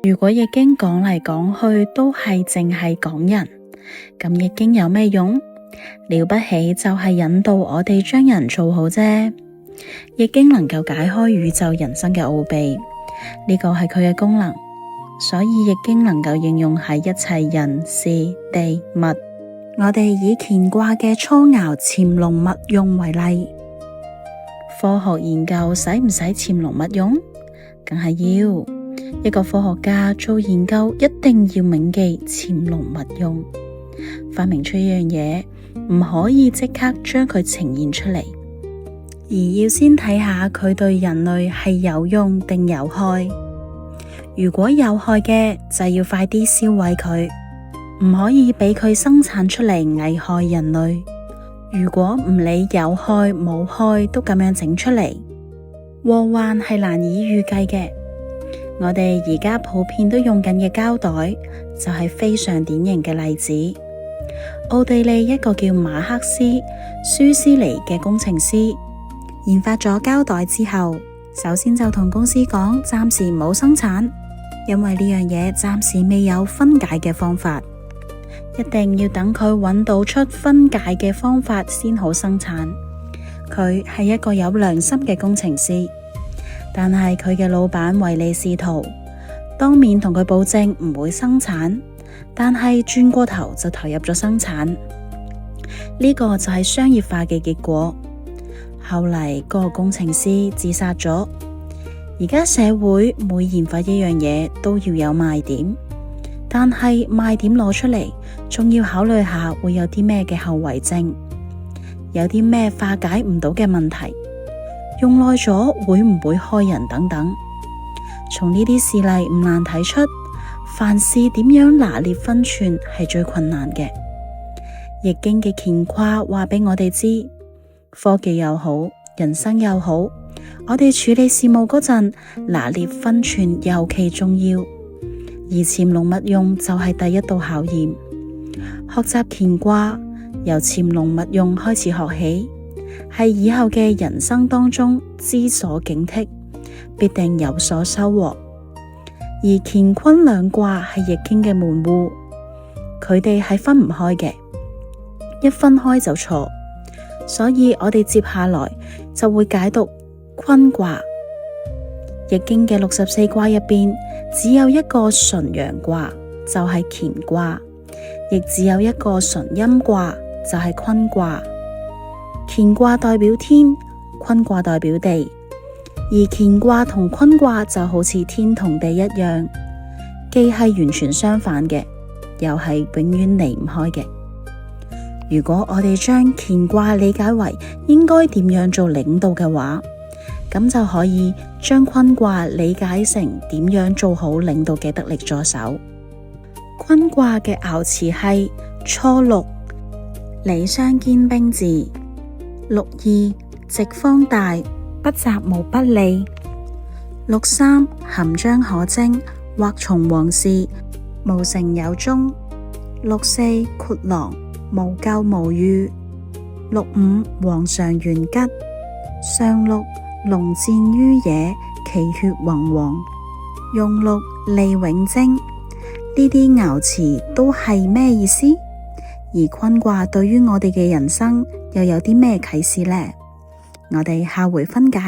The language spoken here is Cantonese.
如果易經講嚟講去都係淨係講人，咁易經有咩用？了不起就係引導我哋將人做好啫。易經能夠解開宇宙人生嘅奧秘，呢個係佢嘅功能，所以易經能夠應用喺一切人事地物。我哋以乾卦嘅初爻潛龍勿用為例，科學研究使唔使潛龍勿用？梗係要。一個科學家做研究一定要銘記潛龍勿用，發明出一樣嘢唔可以即刻將佢呈現出嚟，而要先睇下佢對人類係有用定有害。如果有害嘅就要快啲銷毀佢，唔可以俾佢生產出嚟危害人類。如果唔理有害冇害都咁樣整出嚟，禍患係難以預計嘅。我哋而家普遍都用緊嘅膠袋就係非常典型嘅例子。奧地利一個叫馬克斯舒斯尼嘅工程師研發咗膠袋之後，首先就同公司講暫時唔好生產，因為呢樣嘢暫時未有分解嘅方法，一定要等佢揾到出分解嘅方法先好生產。佢係一個有良心嘅工程師，但係佢嘅老闆唯利是圖，當面同佢保證唔會生產，但係轉過頭就投入咗生產，呢個就係商業化嘅結果。後嚟個工程師自殺咗。而家社會每研發一樣嘢都要有賣點，但係賣點攞出嚟，仲要考慮下會有啲咩嘅後遺症，有啲咩化解唔到嘅問題，用耐咗會唔會害人等等。從呢啲事例唔難睇出，凡事點樣拿捏分寸係最困難嘅。易經嘅乾卦話俾我哋知，科技又好，人生又好，我哋處理事務嗰陣拿捏分寸尤其重要，而潛龍勿用就係第一道考驗。學習乾卦由潛龍勿用開始學起，係以後嘅人生當中知所警惕，必定有所收穫。而乾坤兩卦係易經嘅門戶，佢哋係分唔開嘅，一分開就錯。所以我哋接下來就會解讀坤卦。易經嘅64卦入邊，只有一個純陽卦，就係乾卦，亦只有一個純陰卦，就係坤卦。乾卦代表天，坤卦代表地，而乾卦同坤卦就好似天同地一樣，既係完全相反嘅，又係永遠離唔開嘅。如果我哋將乾卦理解為應該點樣做領導嘅話，咁就可以將坤卦理解成點樣做好領導嘅得力助手。坤卦嘅爻辭係初六，履霜堅冰治；六二，直方大，不雜無不利；六三，含章可貞，或從王事，無成有終；六四，豁狼，無咎無虞；六五，皇上元吉；上六，龍戰於野，其血宏煌；用六，利永貞。呢啲爻辭都係咩意思？而坤卦對於我哋嘅人生又有啲咩啟示呢？我哋下回分解。